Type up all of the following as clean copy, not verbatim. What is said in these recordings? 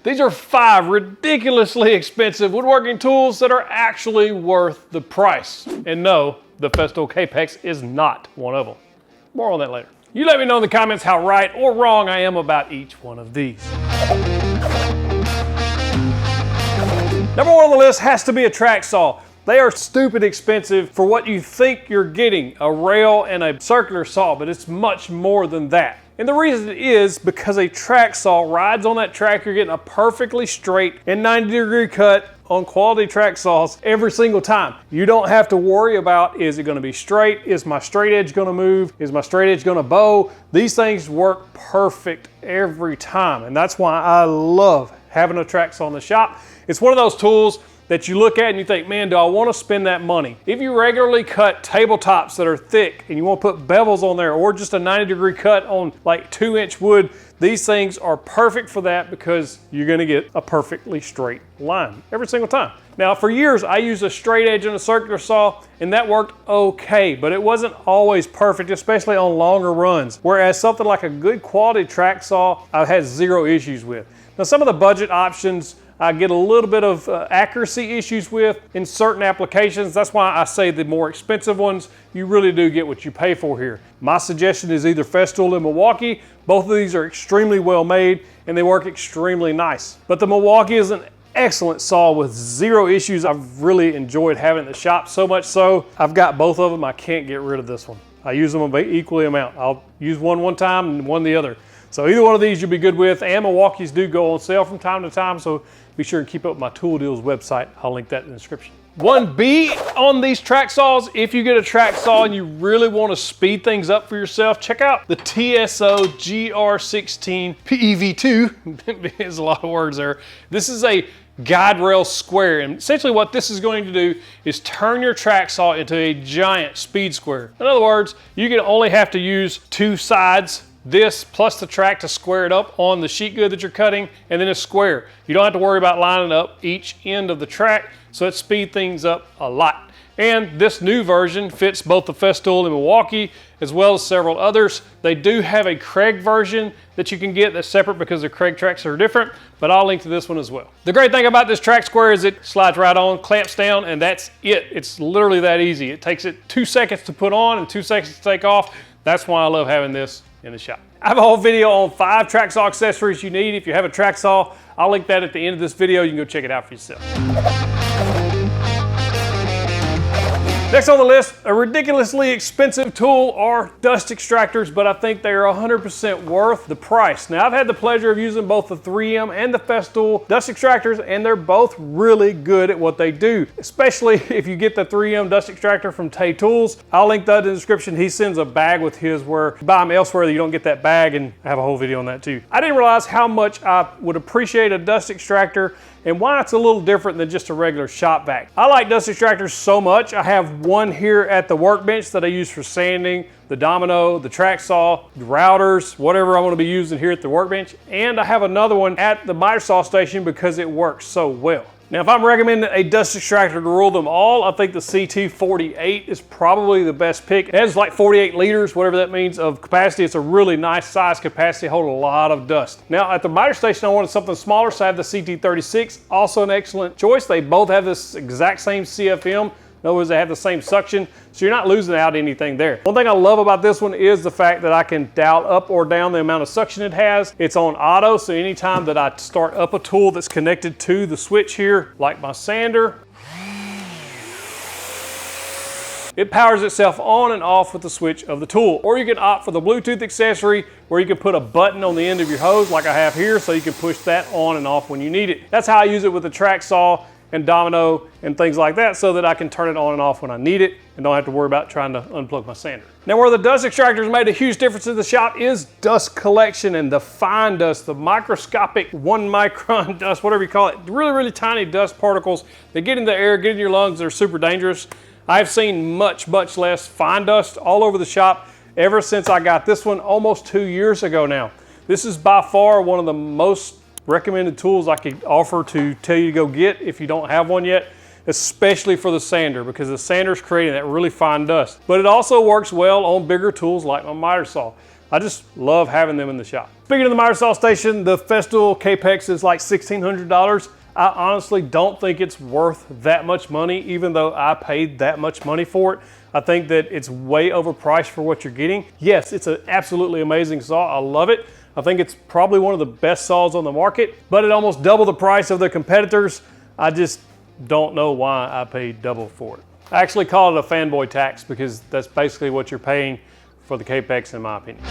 These are 5 ridiculously expensive woodworking tools that are actually worth the price. And no, the Festool Kapex is not one of them. More on that later. You let me know in the comments how right or wrong I am about each one of these. Number 1 on the list has to be a track saw. They are stupid expensive for what you think you're getting, a rail and a circular saw, but it's much more than that. And the reason is because a track saw rides on that track. You're getting a perfectly straight and 90-degree cut on quality track saws every single time. You don't have to worry about, is it gonna be straight? Is my straight edge gonna move? Is my straight edge gonna bow? These things work perfect every time. And that's why I love having a track saw in the shop. It's one of those tools that you look at and you think, man, do I want to spend that money? If you regularly cut tabletops that are thick and you want to put bevels on there or just a 90-degree cut on like 2-inch wood, these things are perfect for that because you're going to get a perfectly straight line every single time. Now, for years, I used a straight edge and a circular saw, and that worked okay, but it wasn't always perfect, especially on longer runs. Whereas something like a good quality track saw, I've had 0 issues with. Now, some of the budget options I get a little bit of accuracy issues with in certain applications. That's why I say the more expensive ones, you really do get what you pay for here. My suggestion is either Festool and Milwaukee. Both of these are extremely well made and they work extremely nice. But the Milwaukee is an excellent saw with 0 issues. I've really enjoyed having it in the shop, so much so I've got both of them. I can't get rid of this one. I use them equally amount. I'll use one time and one the other. So either one of these you'll be good with, and Milwaukee's do go on sale from time to time, so be sure and keep up with my Tool Deals website. I'll link that in the description. 1B on these track saws, if you get a track saw and you really want to speed things up for yourself, check out the TSO GR16 PEV2. There's a lot of words there. This is a guide rail square, and essentially what this is going to do is turn your track saw into a giant speed square. In other words, you can only have to use 2 sides, this plus the track, to square it up on the sheet good that you're cutting, and then a square. You don't have to worry about lining up each end of the track, so it speeds things up a lot. And this new version fits both the Festool and Milwaukee, as well as several others. They do have a Craig version that you can get that's separate because the Craig tracks are different, but I'll link to this one as well. The great thing about this track square is it slides right on, clamps down, and that's it. It's literally that easy. It takes it 2 seconds to put on and 2 seconds to take off. That's why I love having this in the shop. I have a whole video on 5 track saw accessories you need if you have a track saw. I'll link that at the end of this video. You can go check it out for yourself. Next on the list, a ridiculously expensive tool are dust extractors, but I think they are 100% worth the price. Now, I've had the pleasure of using both the 3M and the Festool dust extractors, and they're both really good at what they do, especially if you get the 3M dust extractor from Tay Tools. I'll link that in the description. He sends a bag with his where you buy them elsewhere, you don't get that bag, and I have a whole video on that too. I didn't realize how much I would appreciate a dust extractor and why it's a little different than just a regular shop vac. I like dust extractors so much. I have one here at the workbench that I use for sanding, the domino, the track saw, the routers, whatever I want to be using here at the workbench. And I have another one at the miter saw station because it works so well. Now, if I'm recommending a dust extractor to rule them all, I think the CT48 is probably the best pick. It has like 48 liters, whatever that means, of capacity. It's a really nice size capacity, hold a lot of dust. Now, at the miter station, I wanted something smaller, so I have the CT36, also an excellent choice. They both have this exact same CFM. In other words, they have the same suction, so you're not losing out anything there. One thing I love about this one is the fact that I can dial up or down the amount of suction it has. It's on auto, so anytime that I start up a tool that's connected to the switch here, like my sander, it powers itself on and off with the switch of the tool. Or you can opt for the Bluetooth accessory where you can put a button on the end of your hose like I have here, so you can push that on and off when you need it. That's how I use it with the track saw and domino and things like that, so that I can turn it on and off when I need it and don't have to worry about trying to unplug my sander. Now, where the dust extractors made a huge difference in the shop is dust collection and the fine dust, the microscopic 1 micron dust, whatever you call it, really, really tiny dust particles that get in the air, get in your lungs, they're super dangerous. I've seen much, much less fine dust all over the shop ever since I got this one almost 2 years ago now. This is by far one of the most recommended tools I could offer to tell you to go get if you don't have one yet, especially for the sander, because the sander is creating that really fine dust. But it also works well on bigger tools like my miter saw. I just love having them in the shop. Speaking of the miter saw station, the Festool Kapex is like $1,600. I honestly don't think it's worth that much money, even though I paid that much money for it. I think that it's way overpriced for what you're getting. Yes, it's an absolutely amazing saw. I love it. I think it's probably one of the best saws on the market, but it almost double the price of the competitors. I just don't know why I paid double for it. I actually call it a fanboy tax because that's basically what you're paying for the Kapex, in my opinion.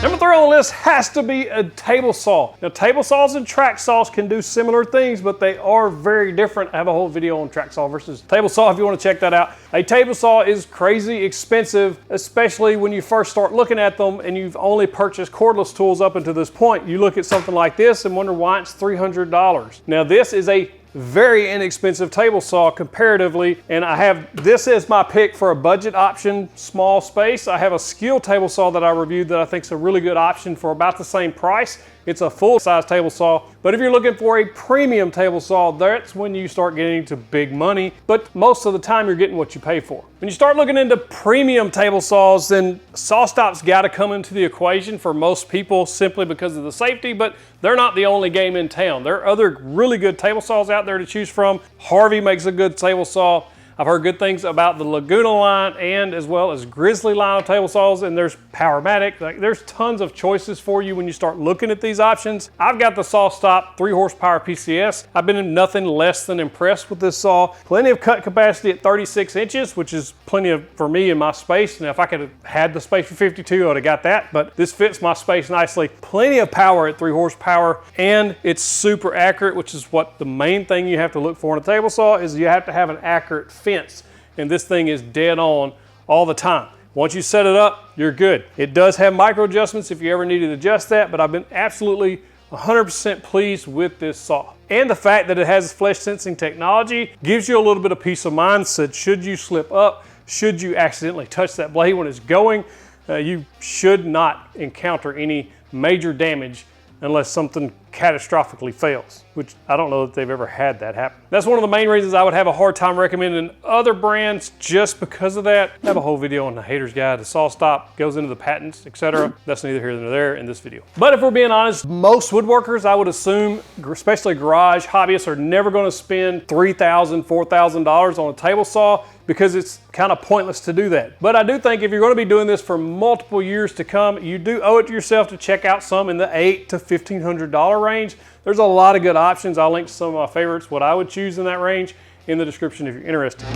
Number 3 on the list has to be a table saw. Now, table saws and track saws can do similar things, but they are very different. I have a whole video on track saw versus table saw if you want to check that out. A table saw is crazy expensive, especially when you first start looking at them and you've only purchased cordless tools up until this point. You look at something like this and wonder why it's $300. Now, this is a very inexpensive table saw comparatively, and I have this as my pick for a budget option, small space. I have a Skil table saw that I reviewed that I think is a really good option for about the same price. It's a full-size table saw, but if you're looking for a premium table saw, that's when you start getting into big money, but most of the time you're getting what you pay for. When you start looking into premium table saws, then SawStop's got to come into the equation for most people simply because of the safety, but they're not the only game in town. There are other really good table saws out there to choose from. Harvey makes a good table saw. I've heard good things about the Laguna line and as well as Grizzly line of table saws, and there's Powermatic. Like, there's tons of choices for you when you start looking at these options. I've got the SawStop 3 horsepower PCS. I've been nothing less than impressed with this saw. Plenty of cut capacity at 36 inches, which is plenty for me in my space. Now, if I could have had the space for 52, I would have got that, but this fits my space nicely. Plenty of power at 3 horsepower, and it's super accurate, which is what the main thing you have to look for in a table saw is you have to have an accurate fence, and this thing is dead on all the time. Once you set it up, you're good. It does have micro adjustments if you ever need to adjust that, but I've been absolutely 100% pleased with this saw. And the fact that it has flesh sensing technology gives you a little bit of peace of mind, so should you slip up, should you accidentally touch that blade when it's going, you should not encounter any major damage unless something catastrophically fails, which I don't know that they've ever had that happen. That's one of the main reasons I would have a hard time recommending other brands just because of that. I have a whole video on the Hater's Guide to SawStop, goes into the patents, etc. That's neither here nor there in this video. But if we're being honest, most woodworkers, I would assume, especially garage hobbyists, are never gonna spend $3,000, $4,000 on a table saw because it's kind of pointless to do that. But I do think if you're gonna be doing this for multiple years to come, you do owe it to yourself to check out some in the $800 to $1,500 range. There's a lot of good options. I'll link to some of my favorites, what I would choose in that range, in the description if you're interested.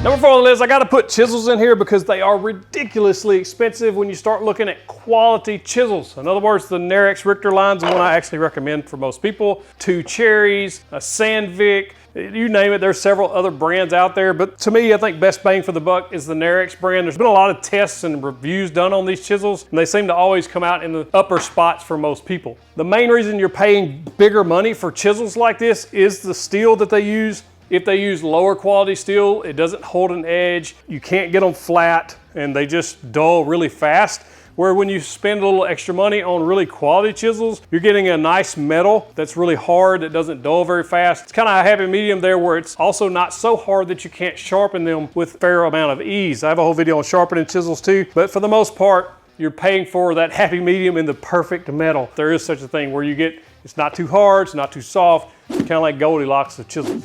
Number 4 on the list, I gotta put chisels in here because they are ridiculously expensive when you start looking at quality chisels. In other words, the Narex Richter line's the one I actually recommend for most people. 2 Cherries, a Sandvik, you name it. There's several other brands out there, but to me, I think best bang for the buck is the Narex brand. There's been a lot of tests and reviews done on these chisels, and they seem to always come out in the upper spots for most people. The main reason you're paying bigger money for chisels like this is the steel that they use. If they use lower quality steel, it doesn't hold an edge. You can't get them flat, and they just dull really fast. Where when you spend a little extra money on really quality chisels, you're getting a nice metal that's really hard, that doesn't dull very fast. It's kind of a happy medium there where it's also not so hard that you can't sharpen them with a fair amount of ease. I have a whole video on sharpening chisels too, but for the most part, you're paying for that happy medium in the perfect metal. There is such a thing where you get, it's not too hard, it's not too soft, it's kind of like Goldilocks of chisels.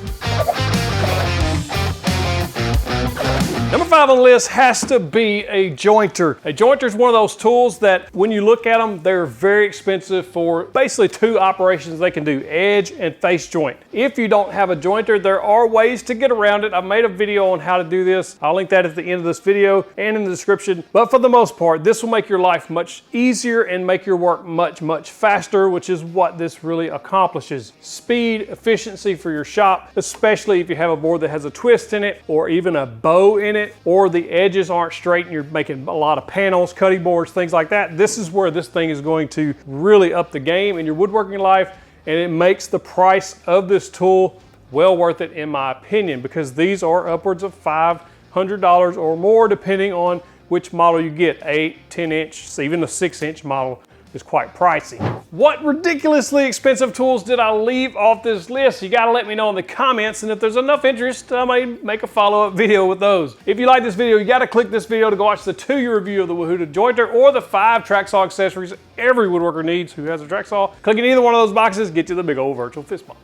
Number 5 on the list has to be a jointer. A jointer is one of those tools that when you look at them, they're very expensive for basically 2 operations they can do, edge and face joint. If you don't have a jointer, there are ways to get around it. I've made a video on how to do this. I'll link that at the end of this video and in the description. But for the most part, this will make your life much easier and make your work much, much faster, which is what this really accomplishes. Speed, efficiency for your shop, especially if you have a board that has a twist in it or even a bow in it, or the edges aren't straight and you're making a lot of panels, cutting boards, things like that. This is where this thing is going to really up the game in your woodworking life, and it makes the price of this tool well worth it in my opinion, because these are upwards of $500 or more depending on which model you get, 8, 10 inch, even a 6 inch model. is quite pricey. What ridiculously expensive tools did I leave off this list? You gotta let me know in the comments, and if there's enough interest, I may make a follow-up video with those. If you like this video, you gotta click this video to go watch the 2-year review of the Wahoo Jointer or the 5 track saw accessories every woodworker needs who has a track saw. Clicking either one of those boxes gets you the big old virtual fist bump.